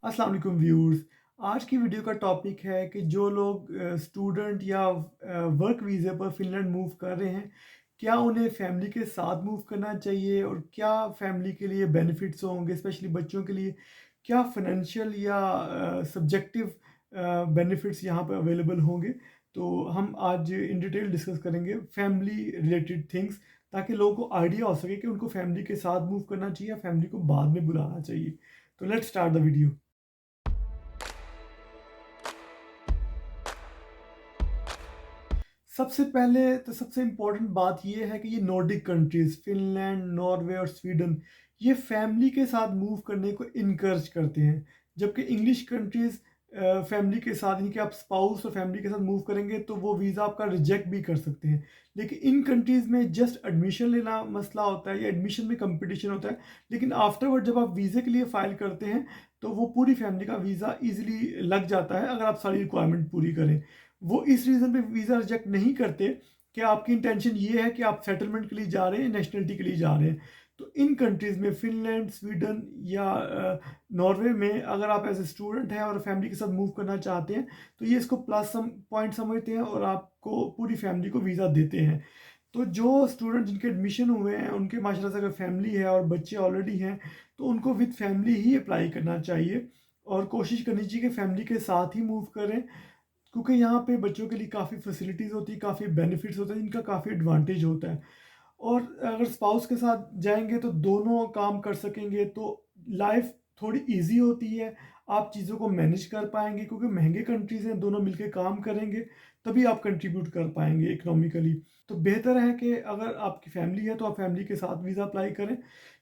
अस्सलाम वालेकुम व्यूअर्स। आज की वीडियो का टॉपिक है कि जो लोग स्टूडेंट या वर्क वीज़े पर फ़िनलैंड मूव कर रहे हैं, क्या उन्हें फैमिली के साथ मूव करना चाहिए और क्या फैमिली के लिए बेनिफिट्स होंगे, स्पेशली बच्चों के लिए क्या फ़ाइनेंशियल या सब्जेक्टिव बेनिफिट्स यहाँ पर अवेलेबल होंगे। तो हम आज इन डिटेल डिस्कस करेंगे फैमिली रिलेटेड थिंग्स, ताकि लोगों को आइडिया हो सके कि उनको फैमिली के साथ मूव करना चाहिए या फैमिली को बाद में बुलाना चाहिए। तो लेट्स स्टार्ट द वीडियो। सबसे पहले तो सबसे इम्पोर्टेंट बात ये है कि ये नॉर्डिक कंट्रीज़ फ़िनलैंड, नॉर्वे और स्वीडन ये फैमिली के साथ मूव करने को इनकरेज करते हैं। जबकि इंग्लिश कंट्रीज़ फैमिली के साथ यानी कि आप स्पाउस और फैमिली के साथ मूव करेंगे तो वो वीज़ा आपका रिजेक्ट भी कर सकते हैं। लेकिन इन कंट्रीज़ में जस्ट एडमिशन लेना मसला होता है या एडमिशन में कॉम्पिटिशन होता है। लेकिन आफ्टरवर्ड जब आप वीज़े के लिए फ़ाइल करते हैं तो वो पूरी फैमिली का वीज़ा ईज़िली लग जाता है, अगर आप सारी रिक्वायरमेंट पूरी करें। वो इस रीज़न पे वीज़ा रिजेक्ट नहीं करते कि आपकी इंटेंशन ये है कि आप सेटलमेंट के लिए जा रहे हैं, नेशनलिटी के लिए जा रहे हैं। तो इन कंट्रीज़ में फ़िनलैंड, स्वीडन या नॉर्वे में अगर आप एज़ ए स्टूडेंट हैं और फैमिली के साथ मूव करना चाहते हैं, तो ये इसको प्लस सम पॉइंट समझते हैं और आपको पूरी फैमिली को वीज़ा देते हैं। तो जो स्टूडेंट जिनके एडमिशन हुए हैं, उनके माशाल्लाह से अगर फैमिली है और बच्चे ऑलरेडी हैं, तो उनको विद फैमिली ही अप्लाई करना चाहिए और कोशिश करनी चाहिए कि फैमिली के साथ ही मूव करें, क्योंकि यहाँ पे बच्चों के लिए काफ़ी फैसिलिटीज़ होती है, काफ़ी बेनिफिट्स होते हैं, इनका काफ़ी एडवांटेज होता है। और अगर स्पाउस के साथ जाएँगे तो दोनों काम कर सकेंगे, तो लाइफ़ थोड़ी ईज़ी होती है। आप चीज़ों को मैनेज कर पाएँगे क्योंकि महँगे कंट्रीज़ हैं, दोनों मिलके काम करेंगे, तभी आप कंट्रीब्यूट कर पाएँगे इकोनॉमिकली। तो बेहतर है कि अगर आपकी फैमिली है तो आप फैमिली के साथ वीज़ा अप्लाई करें।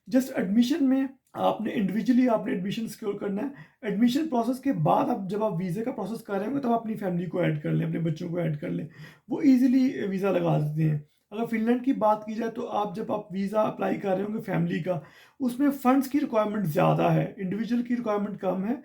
जस्ट एडमिशन में आपने इंडिविजुअली आपने एडमिशन सिक्योर करना है। एडमिशन प्रोसेस के बाद आप जब आप वीज़े का प्रोसेस कर रहे होंगे तब अपनी फैमिली को ऐड कर लें, अपने बच्चों को ऐड कर लें। वो ईज़िली वीज़ा लगा देते हैं। अगर फ़िनलैंड की बात की जाए तो जब आप वीज़ा अप्लाई कर रहे होंगे फैमिली का, उसमें फ़ंड्स की रिक्वायरमेंट ज़्यादा है, इंडिविजुअल की रिक्वायरमेंट कम है,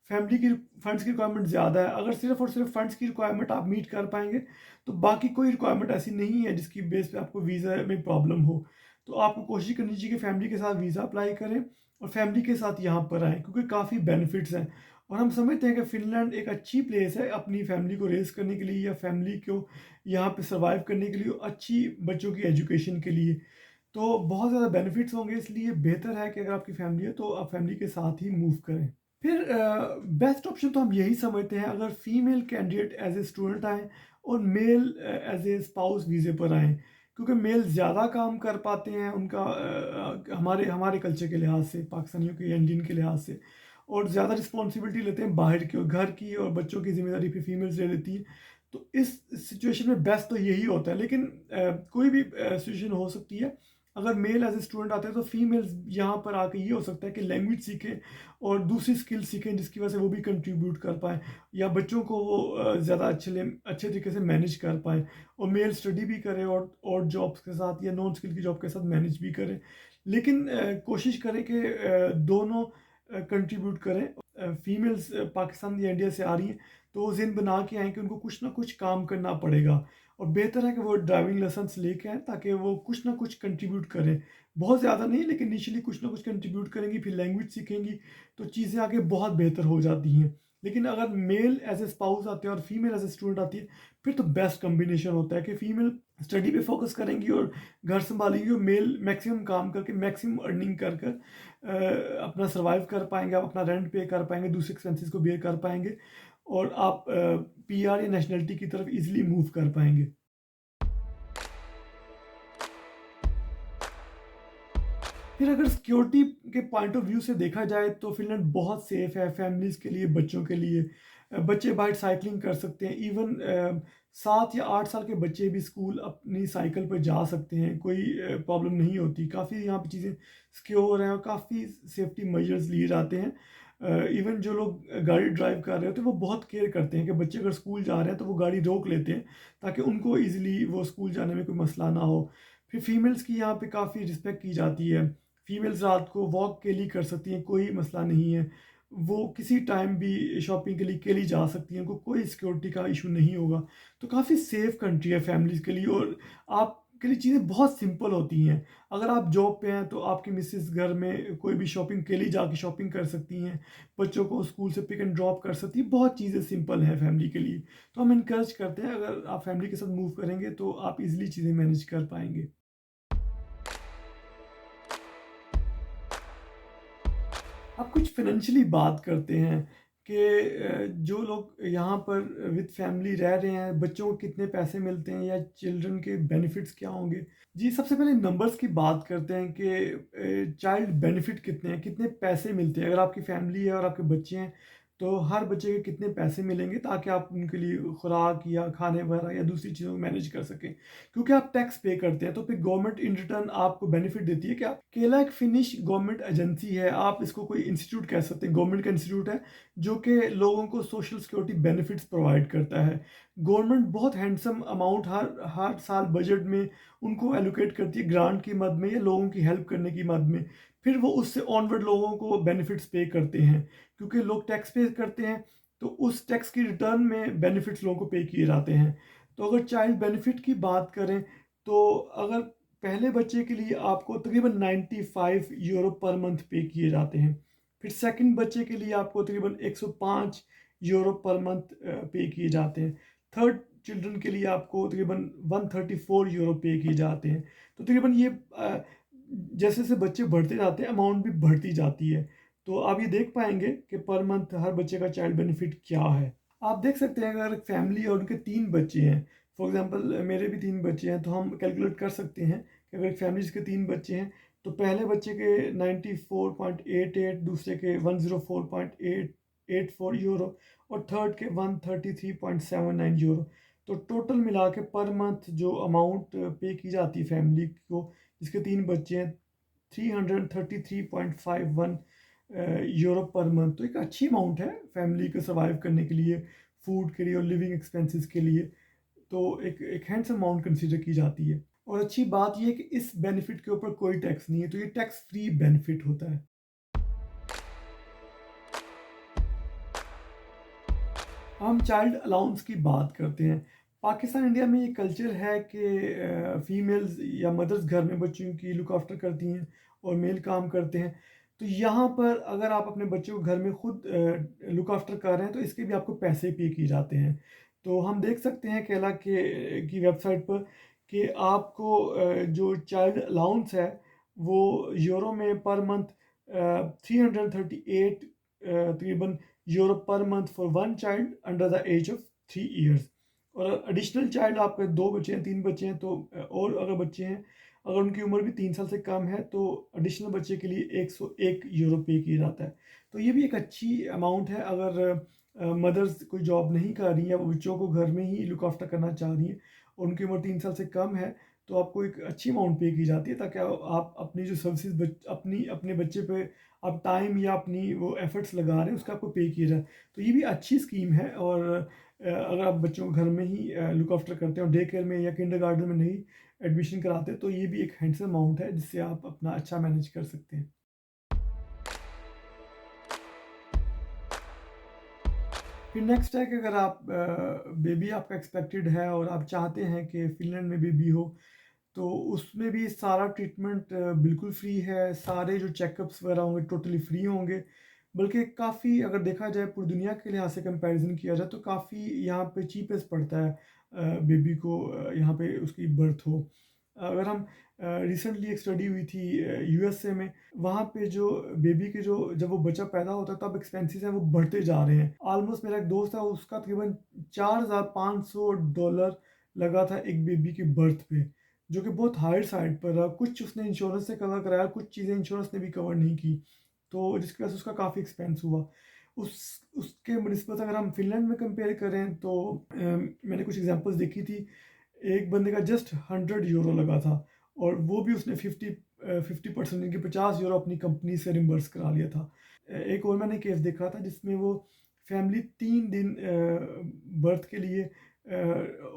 फैमिली की फ़ंड्स की रिक्वायरमेंट ज़्यादा है। अगर सिर्फ़ और सिर्फ़ फ़ंड्स की रिक्वायरमेंट आप मीट कर पाएँगे, तो बाकी कोई रिक्वायरमेंट ऐसी नहीं है जिसकी बेस पे आपको वीज़ा में प्रॉब्लम हो। तो आपको कोशिश करनी चाहिए कि फैमिली के साथ वीज़ा अप्लाई करें और फैमिली के साथ यहाँ पर आएँ, क्योंकि काफ़ी बेनिफिट्स हैं। और हम समझते हैं कि फ़िनलैंड एक अच्छी प्लेस है अपनी फैमिली को रेज़ करने के लिए या फैमिली को यहाँ पे सर्वाइव करने के लिए, अच्छी बच्चों की एजुकेशन के लिए। तो बहुत ज़्यादा बेनिफिट्स होंगे, इसलिए बेहतर है कि अगर आपकी फैमिली है तो आप फैमिली के साथ ही मूव करें। फिर बेस्ट ऑप्शन तो हम यही समझते हैं अगर female candidate as a student आएँ और मेल एज़ ए स्पाउस वीज़े पर आएँ। क्योंकि मेल ज़्यादा काम कर पाते हैं, उनका हमारे हमारे कल्चर के लिहाज से, पाकिस्तानियों के या इंडियन के लिहाज से, और ज़्यादा रिस्पॉन्सिबिलिटी लेते हैं बाहर की और घर की और बच्चों की ज़िम्मेदारी फिर फीमेल्स ले लेती हैं। तो इस सिचुएशन में बेस्ट तो यही होता है। लेकिन कोई भी सिचुएशन हो सकती है। अगर मेल एज़ ए स्टूडेंट आते हैं तो फीमेल्स यहाँ पर आके ये हो सकता है कि लैंग्वेज सीखें और दूसरी स्किल सीखें, जिसकी वजह से वो भी कंट्रीब्यूट कर पाएँ या बच्चों को वो ज़्यादा अच्छे तरीके से मैनेज कर पाएँ और मेल स्टडी भी करे और जॉब्स के साथ या नॉन स्किल की जॉब के साथ मैनेज भी करें। लेकिन कोशिश करें कि दोनों कंट्रीब्यूट करें। फीमेल्स पाकिस्तान या इंडिया से आ रही हैं तो वो ज़िन बना के आएँ कि उनको कुछ ना कुछ काम करना पड़ेगा, और बेहतर है कि वो ड्राइविंग लाइसेंस लेके आएँ ताकि वो कुछ ना कुछ कंट्रीब्यूट करें। बहुत ज़्यादा नहीं, लेकिन इनिशियली कुछ ना कुछ कंट्रीब्यूट करेंगी, फिर लैंग्वेज सीखेंगी, तो चीज़ें आगे बहुत बेहतर हो जाती हैं। लेकिन अगर मेल एज़ ए स्पाउस आते हैं और फीमेल एज़ ए स्टूडेंट आती है, फिर तो बेस्ट कॉम्बिनेशन होता है कि फीमेल स्टडी पे फोकस करेंगी और घर सँभालेंगी और मेल मैक्सिमम काम करके मैक्सिमम अर्निंग कर कर अपना सर्वाइव कर पाएँगे, आप अपना रेंट पे कर पाएँगे, दूसरे एक्सपेंसेस को बेयर कर पाएँगे और आप पीआर या नेशनैलिटी की तरफ ईज़िली मूव कर पाएँगे। फिर अगर सिक्योरिटी के पॉइंट ऑफ व्यू से देखा जाए तो फ़िनलैंड बहुत सेफ़ है फैमिलीज़ के लिए, बच्चों के लिए। बच्चे बाहर साइक्लिंग कर सकते हैं, इवन 7 या 8 साल के बच्चे भी स्कूल अपनी साइकिल पर जा सकते हैं, कोई प्रॉब्लम नहीं होती। काफ़ी यहाँ पे चीज़ें सिक्योर हैं और काफ़ी सेफ्टी मेजर्स लिए जाते हैं। इवन जो लोग गाड़ी ड्राइव कर रहे होते हैं वो बहुत केयर करते हैं कि बच्चे अगर स्कूल जा रहे हैं तो वो गाड़ी रोक लेते हैं ताकि उनको ईज़िली वो स्कूल जाने में कोई मसला ना हो। फिर फीमेल्स की यहाँ पे काफ़ी रिस्पेक्ट की जाती है। फीमेल्स रात को वॉक के लिए कर सकती हैं, कोई मसला नहीं है। वो किसी टाइम भी शॉपिंग के लिए अकेली जा सकती हैं, उनको कोई सिक्योरिटी का इश्यू नहीं होगा। तो काफ़ी सेफ़ कंट्री है फैमिलीज़ के लिए, और आप के लिए चीज़ें बहुत सिंपल होती हैं। अगर आप जॉब पे हैं तो आपकी मिसेज़ घर में कोई भी शॉपिंग के लिए जाके शॉपिंग कर सकती हैं, बच्चों को स्कूल से पिक एंड ड्रॉप कर सकती हैं, बहुत चीज़ें सिंपल हैं फैमिली के लिए। तो हम इनकरेज करते हैं, अगर आप फैमिली के साथ मूव करेंगे तो आप ईज़िली चीज़ें मैनेज कर पाएँगे। अब कुछ फाइनेंशियली बात करते हैं कि जो लोग यहाँ पर विद फैमिली रह रहे हैं, बच्चों को कितने पैसे मिलते हैं या चिल्ड्रन के बेनिफिट्स क्या होंगे। जी, सबसे पहले नंबर्स की बात करते हैं कि चाइल्ड बेनिफिट कितने हैं, कितने पैसे मिलते हैं। अगर आपकी फैमिली है और आपके बच्चे हैं, तो हर बच्चे के कितने पैसे मिलेंगे ताकि आप उनके लिए खुराक या खाने वगैरह या दूसरी चीज़ों को मैनेज कर सकें। क्योंकि आप टैक्स पे करते हैं तो फिर गवर्नमेंट इन रिटर्न आपको बेनिफिट देती है कि आप केला एक फिनिश गवर्नमेंट एजेंसी है, आप इसको कोई इंस्टीट्यूट कह सकते हैं, गवर्नमेंट का इंस्टीट्यूट है जो कि लोगों को सोशल सिक्योरिटी बेनिफिट्स प्रोवाइड करता है। गवर्नमेंट बहुत हैंडसम अमाउंट हर हर साल बजट में उनको एलोकेट करती है ग्रांट की मद में या लोगों की हेल्प करने की मद में। फिर वो उससे ऑनवर्ड लोगों को बेनिफिट्स पे करते हैं, क्योंकि लोग टैक्स पे करते हैं तो उस टैक्स की रिटर्न में बेनिफिट्स लोगों को पे किए जाते हैं। तो अगर चाइल्ड बेनिफिट की बात करें तो अगर पहले बच्चे के लिए आपको तकरीबन 95 यूरो पर मंथ पे किए जाते हैं। फिर सेकंड बच्चे के लिए आपको तकरीबन 105 यूरो पर मंथ पे किए जाते हैं। थर्ड चिल्ड्रन के लिए आपको तकरीबन 134 यूरो पे किए जाते हैं। तो तकरीबन ये जैसे जैसे बच्चे बढ़ते जाते हैं अमाउंट भी बढ़ती जाती है। तो आप ये देख पाएंगे कि पर मंथ हर बच्चे का चाइल्ड बेनिफिट क्या है। आप देख सकते हैं अगर फैमिली और उनके 3 बच्चे हैं, फॉर एग्जांपल मेरे भी 3 बच्चे हैं, तो हम कैलकुलेट कर सकते हैं कि अगर एक फैमिली के 3 बच्चे हैं तो पहले बच्चे के 94.88, दूसरे के 104.884 यूरो और थर्ड के 133.79 यूरो। तो टोटल मिला के पर मंथ जो अमाउंट पे की जाती है फैमिली को जिसके 3 बच्चे हैं 333.51 यूरो पर मंथ। तो एक अच्छी अमाउंट है फैमिली को सर्वाइव करने के लिए, फूड के लिए और लिविंग एक्सपेंसेस के लिए। तो एक हैंडसम अमाउंट कंसीडर की जाती है। और अच्छी बात ये है कि इस बेनिफिट के ऊपर कोई टैक्स नहीं है, तो ये टैक्स फ्री बेनिफिट होता है। हम चाइल्ड अलाउंस की बात करते हैं। पाकिस्तान इंडिया में ये कल्चर है कि फीमेल्स या मदर्स घर में बच्चों की लुक आफ्टर करती हैं और मेल काम करते हैं। तो यहाँ पर अगर आप अपने बच्चों को घर में खुद लुक आफ्टर कर रहे हैं तो इसके भी आपको पैसे पे किए जाते हैं। तो हम देख सकते हैं केला के की वेबसाइट पर कि आपको जो चाइल्ड अलाउंस है वो यूरो में पर मंथ 338 तकरीबन euro per month for one child under the age of 3 years. और एडिशनल चाइल्ड आपके 2 बच्चे हैं 3 बच्चे हैं तो और अगर बच्चे हैं अगर उनकी उम्र भी 3 साल से कम है तो एडिशनल बच्चे के लिए 101 यूरो पे किया जाता है। तो ये भी एक अच्छी अमाउंट है अगर मदर्स कोई जॉब नहीं कर रही है, वो बच्चों को घर में ही लुक आफ्टर करना चाह रही हैं और उनकी उम्र 3 साल से कम है, तो आपको एक अच्छी अमाउंट पे की जाती है ताकि आप अपनी जो सर्विसेज अपनी अपने बच्चे पे आप टाइम या अपनी वो एफर्ट्स लगा रहे हैं उसका आपको पे किया जाए। तो ये भी अच्छी स्कीम है। और अगर आप बच्चों को घर में ही लुक आफ्टर करते हैं और डे केयर में या किंडरगार्टन में नहीं एडमिशन कराते तो ये भी एक हैंडसम अमाउंट है जिससे आप अपना अच्छा मैनेज कर सकते हैं। फिर नेक्स्ट है कि अगर आप बेबी आपका एक्सपेक्टेड है और आप चाहते हैं कि फिनलैंड में बेबी हो तो उसमें भी सारा ट्रीटमेंट बिल्कुल फ्री है, सारे जो चेकअप्स वगैरह होंगे टोटली फ्री होंगे। बल्कि काफ़ी अगर देखा जाए पूरी दुनिया के लिहाज से कंपैरिजन किया जाए तो काफ़ी यहाँ पे चीपेस्ट पड़ता है बेबी को यहाँ पे उसकी बर्थ हो। अगर हम रिसेंटली एक स्टडी हुई थी यूएसए में, वहाँ पे जो बेबी के जो जब वो बच्चा पैदा होता है तब एक्सपेंसेस हैं वो बढ़ते जा रहे हैं। ऑलमोस्ट मेरा एक दोस्त है उसका तकरीबन $4,500 लगा था एक बेबी की बर्थ पे, जो कि बहुत हाई साइड पर रहा। कुछ उसने इंश्योरेंस से कवर कराया, कुछ चीज़ें इंश्योरेंस ने भी कवर नहीं की, तो जिसकी वजह से उसका काफ़ी एक्सपेंस हुआ। उस उसके बनिस्बत अगर हम फिनलैंड में कंपेयर करें तो मैंने कुछ एग्जांपल्स देखी थी। एक बंदे का जस्ट 100 यूरो लगा था और वो भी उसने 50% यानी कि 50 यूरो अपनी कंपनी से रिम्बर्स करा लिया था। एक और मैंने केस देखा था जिसमें वो फैमिली 3 दिन बर्थ के लिए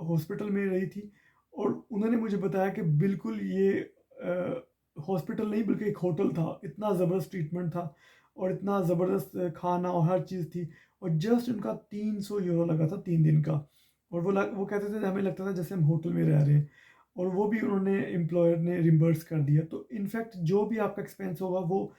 हॉस्पिटल में रही थी और उन्होंने मुझे बताया कि बिल्कुल ये हॉस्पिटल नहीं बल्कि एक होटल था, इतना ज़बरदस्त ट्रीटमेंट था और इतना ज़बरदस्त खाना और हर चीज़ थी और जस्ट उनका 300 यूरो लगा था 3 दिन का। और वो कहते थे हमें लगता था जैसे हम होटल में रह रहे हैं। और वो भी उन्होंने एम्प्लॉयर ने रिम्बर्स कर दिया। तो इनफैक्ट जो भी आपका एक्सपेंस होगा वो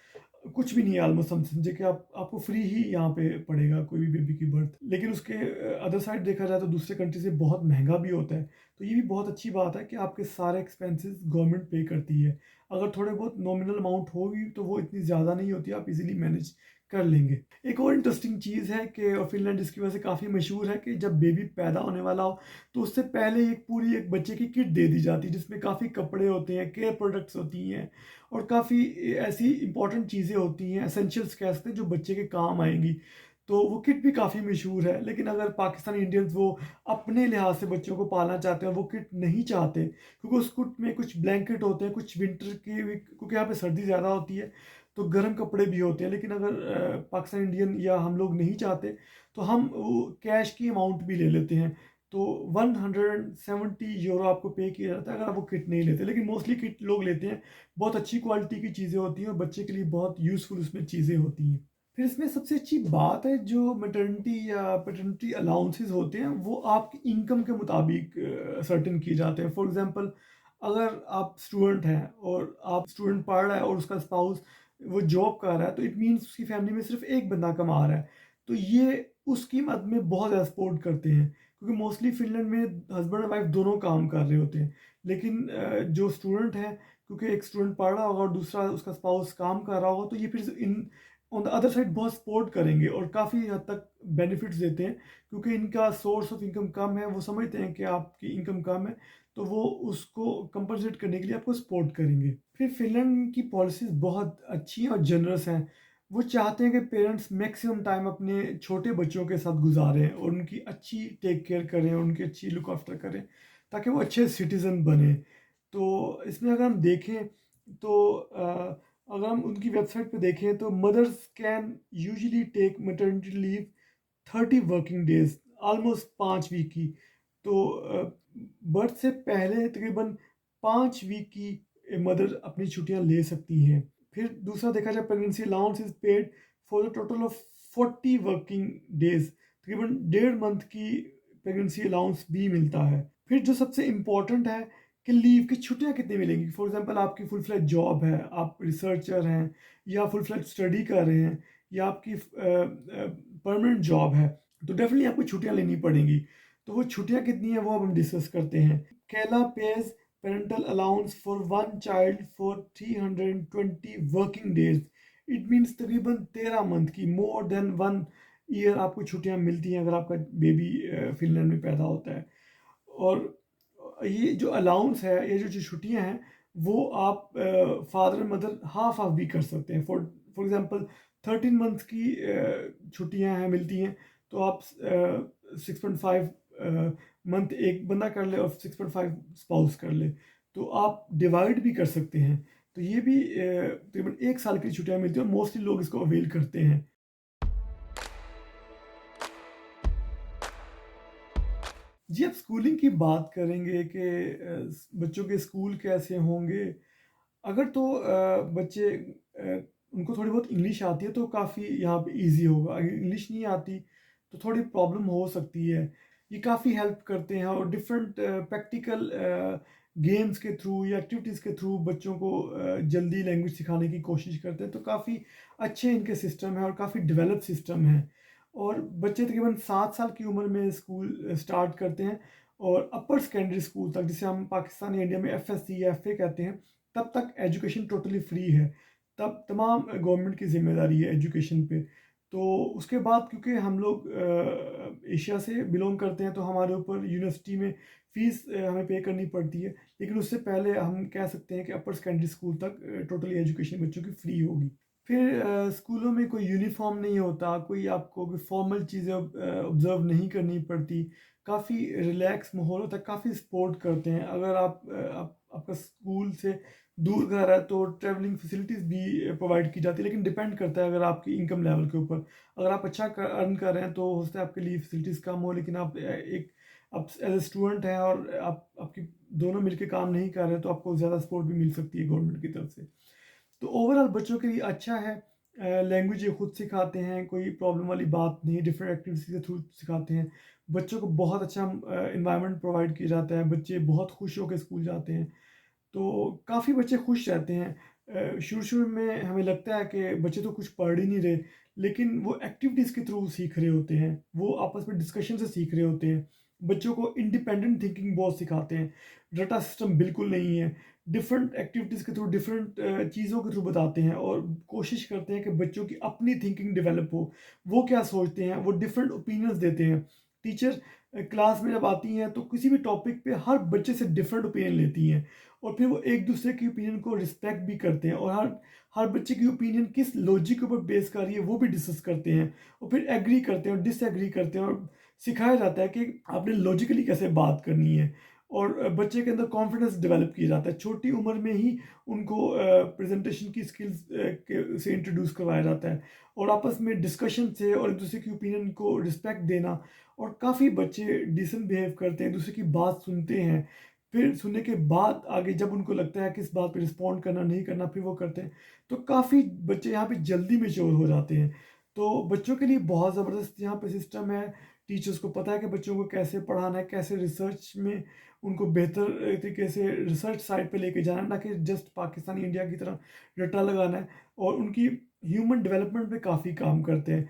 कुछ भी नहीं है ऑलमोस्ट, हम समझे कि आप आपको फ्री ही यहाँ पे पड़ेगा कोई भी बेबी की बर्थ। लेकिन उसके अदर साइड देखा जाए तो दूसरे कंट्री से बहुत महंगा भी होता है। तो ये भी बहुत अच्छी बात है कि आपके सारे एक्सपेंसेस गवर्नमेंट पे करती है। अगर थोड़े बहुत नॉमिनल अमाउंट होगी तो वो इतनी ज़्यादा नहीं होती, आप इजीली मैनेज कर लेंगे। एक और इंटरेस्टिंग चीज़ है कि फिनलैंड इसकी वजह से काफ़ी मशहूर है कि जब बेबी पैदा होने वाला हो तो उससे पहले एक पूरी एक बच्चे की किट दे दी जाती है, जिसमें काफ़ी कपड़े होते हैं, केयर प्रोडक्ट्स होती हैं और काफ़ी ऐसी इंपॉर्टेंट चीज़ें होती हैं, एसेंशियल्स कह सकते हैं, जो बच्चे के काम आएंगी। तो वो किट भी काफ़ी मशहूर है। लेकिन अगर पाकिस्तानी इंडियंस वो अपने लिहाज से बच्चों को पालना चाहते हैं, वो किट नहीं चाहते, क्योंकि उस किट में कुछ ब्लैंकेट होते हैं, कुछ विंटर के भी, क्योंकि यहाँ पे सर्दी ज़्यादा होती है तो गर्म कपड़े भी होते हैं। लेकिन अगर पाकिस्तानी इंडियन या हम लोग नहीं चाहते तो हम वो कैश की अमाउंट भी ले लेते हैं। तो 170 यूरो आपको पे किया जाता है अगर आप वो किट नहीं लेते। लेकिन मोस्टली किट लोग लेते हैं, बहुत अच्छी क्वालिटी की चीज़ें होती हैं और बच्चे के लिए बहुत यूज़फुल उसमें चीज़ें होती हैं। फिर इसमें सबसे अच्छी बात है, जो मैटरनिटी या पैटर्निटी अलाउंसेस होते हैं वो आपकी इनकम के मुताबिक सर्टेन किए जाते हैं। फॉर एग्जांपल, अगर आप स्टूडेंट हैं और आप स्टूडेंट पढ़ रहा है और उसका स्पाउस वो जॉब कर रहा है, तो इट मीन्स उसकी फैमिली में सिर्फ एक बंदा कमा रहा है। तो ये उसकी मद में बहुत ज़्यादा सपोर्ट करते हैं, क्योंकि मोस्टली फिनलैंड में हस्बैंड और वाइफ दोनों काम कर रहे होते हैं। लेकिन जो स्टूडेंट है, क्योंकि एक स्टूडेंट पढ़ रहा होगा और दूसरा उसका स्पाउस काम कर रहा होगा, तो ये फिर in on the other side बहुत सपोर्ट करेंगे और काफ़ी हद तक बेनिफिट्स देते हैं, क्योंकि इनका सोर्स ऑफ इनकम कम है। वो समझते हैं कि आपकी इनकम कम है, तो वो उसको कंपनसेट करने के लिए आपको सपोर्ट करेंगे। फिर फिनलैंड की पॉलिसीज़ बहुत अच्छी हैं और जनरस हैं। वो चाहते हैं कि पेरेंट्स मैक्सिमम टाइम अपने छोटे बच्चों के साथ गुजारें और उनकी अच्छी टेक केयर करें, उनकी अच्छी लुक आफ्टर करें, ताकि वो अच्छे सिटीज़न बने। तो इसमें अगर हम देखें तो अगर हम उनकी वेबसाइट पे देखें तो mothers can usually take maternity leave 30 working days, almost 5 week की। तो बर्थ से पहले तकरीबन 5 वीक की मदर अपनी छुट्टियां ले सकती हैं। फिर दूसरा देखा जाए, pregnancy allowance is paid for the total of 40 working days, तकरीबन 1.5 मंथ की प्रेगनेंसी अलाउंस भी मिलता है। फिर जो सबसे इम्पोर्टेंट है कि लीव की छुट्टियां कितनी मिलेंगी। फॉर एग्जांपल, आपकी फुल फ्लैज जॉब है, आप रिसर्चर हैं या फुल फ्लैज स्टडी कर रहे हैं या आपकी परमानेंट जॉब है, तो डेफिनेटली आपको छुट्टियां लेनी पड़ेंगी। तो वो छुट्टियां कितनी है वो अब हम डिस्कस करते हैं। केला page parental allowance for one child for 320 working days. It means तकरीबन 13 मंथ की, मोर देन 1 ईयर आपको छुट्टियां मिलती हैं अगर आपका बेबी फिनलैंड में पैदा होता है। और ये जो अलाउंस है, ये जो जो छुट्टियां हैं, वो आप फादर मदर हाफ हाफ भी कर सकते हैं। फॉर फॉर एग्जांपल, 13 मंथ की छुट्टियां हैं मिलती हैं, तो आप 6.5 मंथ एक बंदा कर ले और 6.5 स्पाउस कर ले, तो आप डिवाइड भी कर सकते हैं। तो ये भी तकरीबन 1 साल की छुट्टियां मिलती हैं और मोस्टली लोग इसको अवेल करते हैं। जी, आप स्कूलिंग की बात करेंगे कि बच्चों के स्कूल कैसे होंगे। अगर तो बच्चे उनको थोड़ी बहुत इंग्लिश आती है तो काफ़ी यहाँ पे इजी होगा। अगर इंग्लिश नहीं आती तो थोड़ी प्रॉब्लम हो सकती है। ये काफ़ी हेल्प करते हैं और डिफरेंट प्रैक्टिकल गेम्स के थ्रू या एक्टिविटीज़ के थ्रू बच्चों को जल्दी लैंग्वेज सिखाने की कोशिश करते हैं। तो काफ़ी अच्छे इनके सिस्टम है और काफ़ी डेवलप सिस्टम है। और बच्चे तकरीबन 7 साल की उम्र में स्कूल स्टार्ट करते हैं और अपर सेकेंडरी स्कूल तक, जिसे हम पाकिस्तान या इंडिया में एफएससी या एफए कहते हैं, तब तक एजुकेशन टोटली फ्री है। तब तमाम गवर्नमेंट की ज़िम्मेदारी है एजुकेशन पे। तो उसके बाद, क्योंकि हम लोग एशिया से बिलोंग करते हैं, तो हमारे ऊपर यूनिवर्सिटी में फ़ीस हमें पे करनी पड़ती है। लेकिन उससे पहले हम कह सकते हैं कि अपर सेकेंडरी स्कूल तक टोटली एजुकेशन बच्चों की फ्री होगी। फिर स्कूलों में कोई यूनिफॉर्म नहीं होता, कोई आपको कोई फॉर्मल चीज़ें ऑब्ज़र्व नहीं करनी पड़ती, काफ़ी रिलैक्स माहौल होता है, काफ़ी सपोर्ट करते हैं। अगर आपका स्कूल से दूर घर है तो ट्रैवलिंग फैसिलिटीज़ भी प्रोवाइड की जाती है, लेकिन डिपेंड करता है अगर आपकी इनकम लेवल के ऊपर। अगर आप अच्छा अर्न कर रहे हैं तो हो सकता है आपके लिए फैसिलिटीज़ कम हो, लेकिन आप एज ए स्टूडेंट हैं और आपकी दोनों मिलके काम नहीं कर रहे, तो आपको ज़्यादा सपोर्ट भी मिल सकती है गवर्नमेंट की तरफ से। तो ओवरऑल बच्चों के लिए अच्छा है। लैंग्वेज ये खुद सिखाते हैं, कोई प्रॉब्लम वाली बात नहीं, डिफरेंट एक्टिविटीज़ के थ्रू सिखाते हैं। बच्चों को बहुत अच्छा एनवायरनमेंट प्रोवाइड किया जाता है, बच्चे बहुत खुश होकर स्कूल जाते हैं। तो काफ़ी बच्चे खुश रहते हैं। शुरू-शुरू में हमें लगता है कि बच्चे तो कुछ पढ़ ही नहीं रहे, लेकिन वो एक्टिविटीज़ के थ्रू सीख रहे होते हैं। वो आपस में डिस्कशन से सीख रहे होते हैं। बच्चों को इंडिपेंडेंट थिंकिंग बहुत सिखाते हैं। रटा सिस्टम बिल्कुल नहीं है। डिफरेंट एक्टिविटीज़ के थ्रू डिफरेंट चीज़ों के थ्रू बताते हैं और कोशिश करते हैं कि बच्चों की अपनी थिंकिंग डेवलप हो। वो क्या सोचते हैं, वो डिफरेंट ओपिनियंस देते हैं। टीचर क्लास में जब आती हैं तो किसी भी टॉपिक पे हर बच्चे से डिफरेंट ओपिनियन लेती हैं। और फिर वो एक दूसरे की ओपिनियन को रिस्पेक्ट भी करते हैं और हर हर बच्चे की ओपिनियन किस लॉजिक के ऊपर बेस कर रही है वो भी डिस्कस करते हैं और फिर एग्री करते हैं और डिसएग्री करते हैं और सिखाया जाता है कि आपने लॉजिकली कैसे बात करनी है। और बच्चे के अंदर कॉन्फिडेंस डेवलप किया जाता है छोटी उम्र में ही। उनको प्रेजेंटेशन की स्किल्स से इंट्रोड्यूस करवाया जाता है और आपस में डिस्कशन से और एक दूसरे की ओपिनियन को रिस्पेक्ट देना। और काफ़ी बच्चे डिसेंट बिहेव करते हैं, दूसरे की बात सुनते हैं। फिर सुनने के बाद आगे जब उनको लगता है कि इस बात पे रिस्पॉन्ड करना नहीं करना फिर वो करते हैं। तो काफ़ी बच्चे यहाँ पे जल्दी मैच्योर हो जाते हैं। तो बच्चों के लिए बहुत ज़बरदस्त यहाँ पे सिस्टम है। टीचर्स को पता है कि बच्चों को कैसे पढ़ाना है, कैसे रिसर्च में उनको बेहतर तरीके से रिसर्च साइड पे लेके जाना है, ना कि जस्ट पाकिस्तान इंडिया की तरह रट्टा लगाना है। और उनकी ह्यूमन डेवलपमेंट पे काफ़ी काम करते हैं।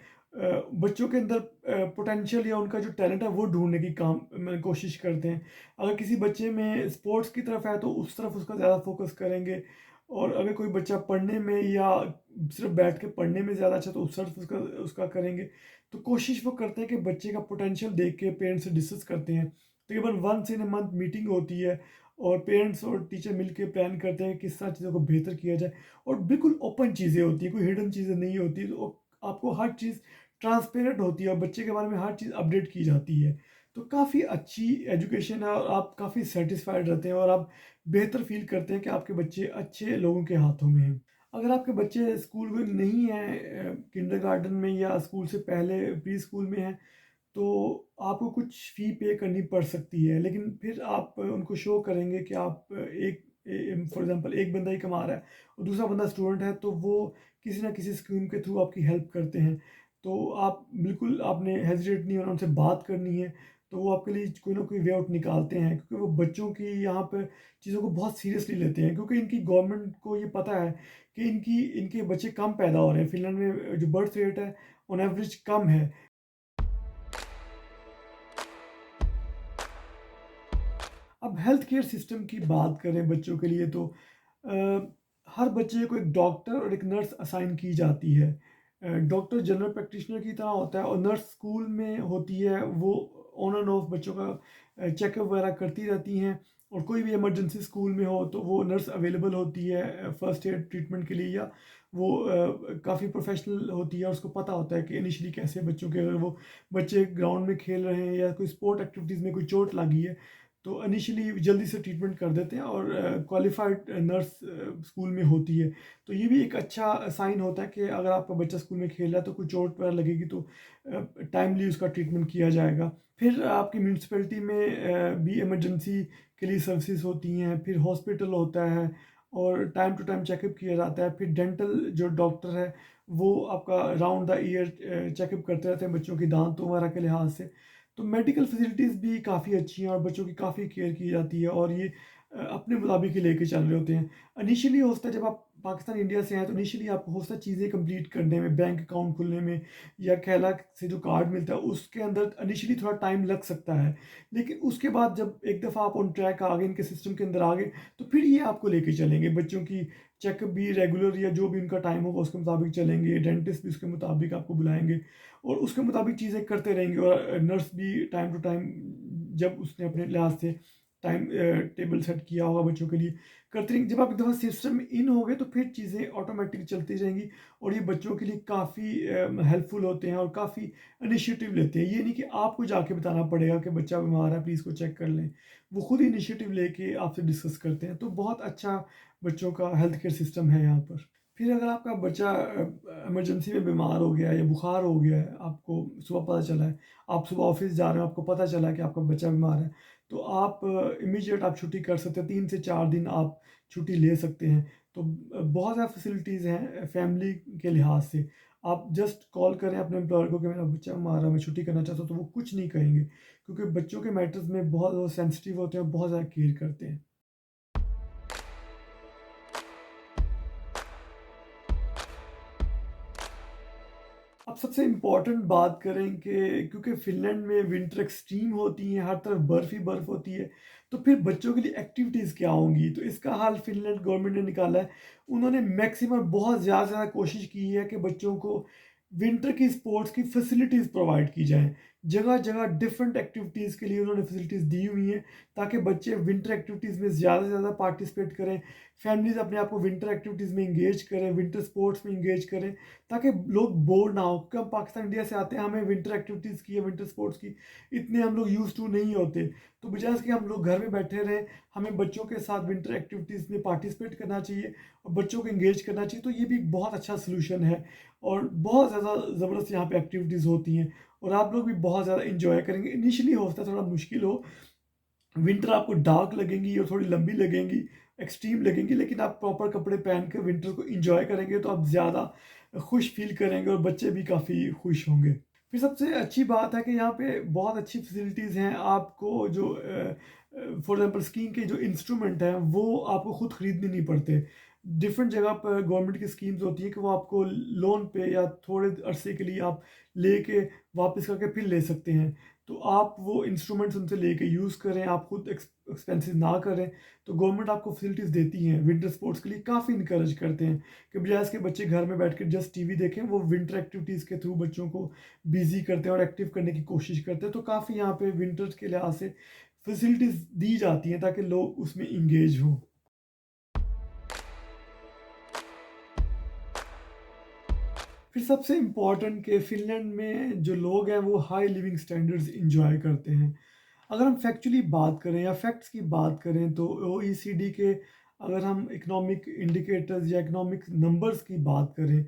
बच्चों के अंदर पोटेंशियल या उनका जो टैलेंट है वो ढूँढने की कोशिश करते हैं। अगर किसी बच्चे में स्पोर्ट्स की तरफ है तो उस तरफ उसका ज़्यादा फोकस करेंगे। और अगर कोई बच्चा पढ़ने में या सिर्फ बैठ के पढ़ने में ज़्यादा अच्छा तो उस तरफ उसका उसका करेंगे। तो कोशिश वो करते हैं कि बच्चे का पोटेंशियल देख के पेरेंट्स से डिस्कस करते हैं। तकरीबन once in a month meeting होती है और पेरेंट्स और टीचर मिलके प्लान करते हैं कि किस तरह चीज़ों को बेहतर किया जाए। और बिल्कुल ओपन चीज़ें होती हैं, कोई हिडन चीज़ें नहीं होती। तो आपको हर चीज़ ट्रांसपेरेंट होती है और बच्चे के बारे में हर चीज़ अपडेट की जाती है। तो काफ़ी अच्छी एजुकेशन है और आप काफ़ी सेटिस्फाइड रहते हैं और आप बेहतर फील करते हैं कि आपके बच्चे अच्छे लोगों के हाथों में हैं। अगर आपके बच्चे स्कूल गोइंग नहीं हैं, किंडरगार्टन में या स्कूल से पहले प्री स्कूल में हैं, तो आपको कुछ फ़ी पे करनी पड़ सकती है। लेकिन फिर आप उनको शो करेंगे कि आप एक फॉर एग्ज़ाम्पल एक बंदा ही कमा रहा है और दूसरा बंदा स्टूडेंट है, तो वो किसी न किसी स्कीम के थ्रू आपकी हेल्प करते हैं। तो आप बिल्कुल आपने हेजिटेट नहीं होना, उनसे बात करनी है। तो वो आपके लिए कोई ना कोई वे आउट निकालते हैं क्योंकि वो बच्चों की यहाँ पर चीज़ों को बहुत सीरियसली लेते हैं क्योंकि इनकी गवर्नमेंट को ये पता है कि इनके बच्चे कम पैदा हो रहे हैं। फ़िनलैंड में जो बर्थ रेट है ऑन एवरेज कम है। अब हेल्थ केयर सिस्टम की बात करें बच्चों के लिए तो अ, हर बच्चे को एक डॉक्टर और एक नर्स असाइन की जाती है। डॉक्टर जनरल प्रैक्टिशनर की तरह होता है और नर्स स्कूल में होती है। वो ऑन एंड ऑफ बच्चों का चेकअप वगैरह करती रहती हैं। और कोई भी इमरजेंसी स्कूल में हो तो वो नर्स अवेलेबल होती है फर्स्ट एड ट्रीटमेंट के लिए। या वो काफ़ी प्रोफेशनल होती है और उसको पता होता है कि इनिशियली कैसे बच्चों के, अगर वो बच्चे ग्राउंड में खेल रहे हैं या कोई स्पोर्ट एक्टिविटीज़ में कोई चोट लगी है तो इनिशियली जल्दी से ट्रीटमेंट कर देते हैं और क्वालिफाइड नर्स स्कूल में होती है। तो ये भी एक अच्छा साइन होता है कि अगर आपका बच्चा स्कूल में खेल रहा है तो कोई चोट वगैरह लगेगी तो टाइमली उसका ट्रीटमेंट किया जाएगा। फिर आपकी म्यूनसिपैलिटी में भी इमरजेंसी के लिए सर्विसेज होती हैं। फिर हॉस्पिटल होता है और टाइम टू टाइम चेकअप किया जाता है। फिर डेंटल जो डॉक्टर है वो आपका राउंड द ईयर चेकअप करते रहते हैं बच्चों की दांतों वगैरह के लिहाज से। तो मेडिकल फैसिलिटीज़ भी काफ़ी अच्छी हैं और बच्चों की काफ़ी केयर की जाती है और ये अपने मुताबिक ही लेके चल रहे होते हैं। इनिशियली होता है जब आप पाकिस्तान इंडिया से हैं तो इनिशियली आपको होता है चीज़ें कंप्लीट करने में, बैंक अकाउंट खुलने में या कहला से जो कार्ड मिलता है उसके अंदर इनिशियली थोड़ा टाइम लग सकता है। लेकिन उसके बाद जब एक दफ़ा आप ऑन ट्रैक आ गए, इनके सिस्टम के अंदर आ गए, तो फिर ये आपको लेके चलेंगे। बच्चों की चेकअप भी रेगुलर या जो भी उनका टाइम होगा उसके मुताबिक चलेंगे, डेंटिस्ट भी उसके मुताबिक आपको बुलाएँगे और उसके मुताबिक चीज़ें करते रहेंगे। और नर्स भी टाइम टू टाइम जब उसने अपने लिहाज से टाइम टेबल सेट किया होगा बच्चों के लिए करते रहेंगे। जब आप एक दफ़ा सिस्टम में इन हो गए तो फिर चीज़ें ऑटोमेटिक चलती रहेंगी और ये बच्चों के लिए काफ़ी हेल्पफुल होते हैं और काफ़ी इनिशिएटिव लेते हैं। ये नहीं कि आपको जाके बताना पड़ेगा कि बच्चा बीमार है प्लीज़ को चेक कर लें। वो खुद ही इनिशिएटिव लेके आपसे डिस्कस करते हैं। तो बहुत अच्छा बच्चों का हेल्थ केयर सिस्टम है यहाँ पर। फिर अगर आपका बच्चा इमरजेंसी में बीमार हो गया है या बुखार हो गया है, आपको सुबह पता चला है, आप सुबह ऑफिस जा रहे हो, आपको पता चला है कि आपका बच्चा बीमार है, तो आप इमीडिएट आप छुट्टी कर सकते हैं, 3 से 4 दिन आप छुट्टी ले सकते हैं। तो बहुत ज़्यादा फैसिलिटीज़ हैं फैमिली के लिहाज से। आप जस्ट कॉल करें अपने एम्प्लॉयर को कि मेरा बच्चा बीमार है, मैं छुट्टी करना चाहता हूँ, तो वो कुछ नहीं कहेंगे, क्योंकि बच्चों के मैटर्स में बहुत ज़्यादा सेंसिटिव होते हैं और बहुत ज़्यादा केयर करते हैं। अब सबसे इम्पोर्टेंट बात करें कि क्योंकि फ़िनलैंड में विंटर एक्सट्रीम होती है, हर तरफ बर्फ़ ही बर्फ़ होती है, तो फिर बच्चों के लिए एक्टिविटीज़ क्या होंगी? तो इसका हल फ़िनलैंड गवर्नमेंट ने निकाला है। उन्होंने मैक्सिमम बहुत ज़्यादा से ज़्यादा कोशिश की है कि बच्चों को विंटर की स्पोर्ट्स की फैसिलिटीज़ प्रोवाइड की जाएँ। जगह-जगह डिफरेंट एक्टिविटीज़ के लिए उन्होंने फैसिलिटीज़ दी हुई हैं, ताकि बच्चे विंटर एक्टिविटीज़ में ज़्यादा से ज़्यादा पार्टिसिपेट करें। फैमिलीज़ अपने आप को विंटर एक्टिविटीज़ में एंगेज करें, विंटर स्पोर्ट्स में एंगेज करें, ताकि लोग बोर ना हो, क्योंकि हम पाकिस्तान इंडिया से आते हैं, हमें विंटर एक्टिविटीज़ की या विंटर स्पोर्ट्स की इतने हम लोग यूज़ टू नहीं होते। तो बजाय इसके हम लोग घर में बैठे रहें, हमें बच्चों के साथ विंटर एक्टिविटीज़ में पार्टिसिपेट करना चाहिए और बच्चों को एंगेज करना चाहिए। तो ये भी एक बहुत अच्छा सलूशन है और बहुत ज़्यादा ज़बरदस्त यहाँ पे एक्टिविटीज़ होती हैं और आप लोग भी बहुत ज़्यादा इंजॉय करेंगे। इनिशियली हो सकता है थोड़ा मुश्किल हो, विंटर आपको डार्क लगेंगी और थोड़ी लंबी लगेंगी, एक्सट्रीम लगेंगी, लेकिन आप प्रॉपर कपड़े पहन के विंटर को एंजॉय करेंगे तो आप ज़्यादा खुश फील करेंगे और बच्चे भी काफ़ी खुश होंगे। फिर सबसे अच्छी बात है कि यहाँ पे बहुत अच्छी फैसिलिटीज़ हैं। आपको जो फॉर एग्जांपल स्कीइंग के जो इंस्ट्रूमेंट हैं वो आपको खुद खरीदने नहीं पड़ते। डिफरेंट जगह पर गवर्नमेंट की स्कीम्स होती हैं कि वो आपको लोन पे या थोड़े अरसे के लिए आप लेके वापस करके फिर ले सकते हैं। तो आप वो इंस्ट्रूमेंट्स उनसे लेके यूज़ करें, आप खुद एक्सपेंसेस ना करें, तो गवर्नमेंट आपको फैसिलिटीज़ देती हैं। विंटर स्पोर्ट्स के लिए काफ़ी इनकरेज करते हैं कि बजाय इसके बच्चे घर में बैठ के जस्ट टीवी देखें, वो विंटर एक्टिविटीज़ के थ्रू बच्चों को बिज़ी करते हैं और एक्टिव करने की कोशिश करते हैं। तो काफ़ी यहाँ पे विंटर्स के लिहाज से फैसिलिटीज़ दी जाती हैं ताकि लोग उसमें एंगेज हों। फिर सबसे इम्पोर्टेंट कि फ़िनलैंड में जो लोग हैं वो हाई लिविंग स्टैंडर्ड्स एन्जॉय करते हैं। अगर हम फैक्चुअली बात करें या फैक्ट्स की बात करें तो ओईसीडी के अगर हम इकोनॉमिक इंडिकेटर्स या इकोनॉमिक नंबर्स की बात करें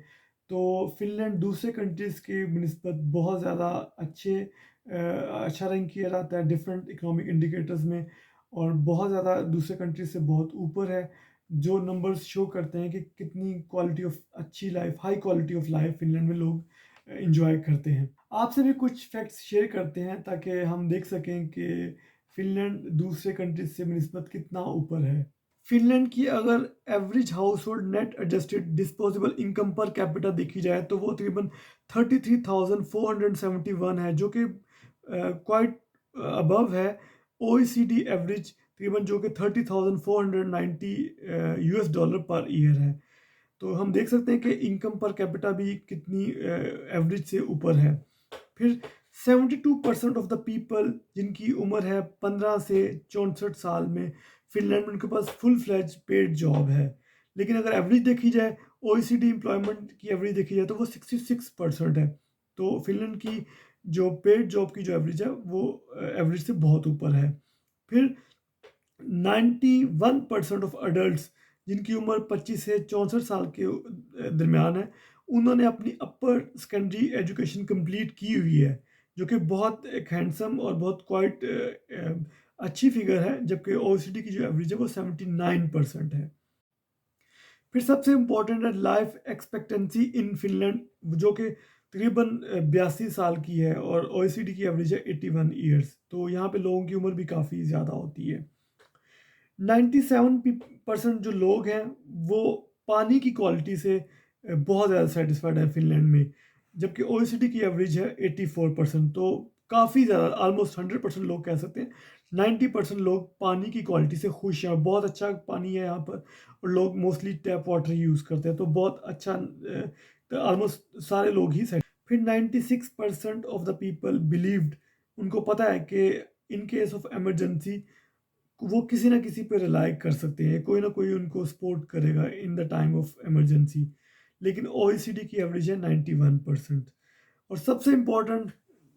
तो फ़िनलैंड दूसरे कंट्रीज़ के बनिस्बत बहुत ज़्यादा अच्छा रैंक किया जाता है डिफरेंट इकोनॉमिक इंडिकेटर्स में और बहुत ज़्यादा दूसरे कंट्रीज से बहुत ऊपर है। जो नंबर्स शो करते हैं कि कितनी क्वालिटी ऑफ अच्छी life, high quality of life Finland में लोग एन्जॉय करते हैं। आपसे भी कुछ फैक्ट्स शेयर करते हैं ताकि हम देख सकें कि फ़िनलैंड दूसरे कंट्रीज़ से बनिस्बत कितना ऊपर है। फ़िनलैंड की अगर average household net adjusted disposable income per capita देखी जाए तो वो तकरीबन 33,471 है, जो कि क्वाइट अबव है ओईसीडी एवरेज तकरीबन, जो कि 30,490 यूएस डॉलर पर ईयर है। तो हम देख सकते हैं कि इनकम पर कैपिटा भी कितनी एवरेज से ऊपर है। फिर 72% ऑफ द पीपल जिनकी उम्र है 15 से 64 साल में, फ़िनलैंड में उनके पास फुल फ्लेज पेड जॉब है। लेकिन अगर एवरेज देखी जाए, ओईसीडी एम्प्लॉयमेंट की एवरेज देखी जाए तो वो 66% है। तो फ़िनलैंड की जो पेड जॉब की जो एवरेज है वो एवरेज से बहुत ऊपर है। फिर 91% ऑफ अडल्ट्स जिनकी उम्र 25 से 64 साल के दरमियान है, उन्होंने अपनी अपर सेकेंडरी एजुकेशन कंप्लीट की हुई है, जो कि बहुत एक हैंडसम और बहुत क्वाइट अच्छी फिगर है, जबकि ओईसीडी की जो एवरेज है वो 79% है। फिर सबसे इम्पोर्टेंट है लाइफ एक्सपेक्टेंसी इन फिनलैंड, जो कि तकरीबन 82 साल की है और ओईसीडी की एवरेज है 81 ईयर्स। तो यहाँ पे लोगों की उम्र भी काफ़ी ज़्यादा होती है। 97% जो लोग हैं वो पानी की क्वालिटी से बहुत ज़्यादा सेटिस्फाइड है फिनलैंड में, जबकि ओईसीडी की एवरेज है 84%। तो काफ़ी ज़्यादा ऑलमोस्ट 100% लोग कह सकते हैं 90% लोग पानी की क्वालिटी से खुश हैं। बहुत अच्छा पानी है यहाँ पर और लोग मोस्टली टैप वाटर यूज़ करते हैं, तो बहुत अच्छा ऑलमोस्ट सारे लोग ही सेट। फिर 96% ऑफ द पीपल बिलीव्ड, उनको पता है कि इन केस ऑफ इमरजेंसी वो किसी ना किसी पे रिलाय कर सकते हैं, कोई ना कोई उनको सपोर्ट करेगा in the time of emergency. लेकिन ओईसीडी की एवरेज है 91%। और सबसे important,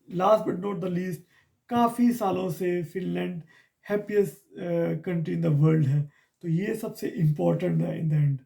last but not the least, काफ़ी सालों से Finland happiest country in the world है। तो ये सबसे इम्पोर्टेंट है इन द एंड।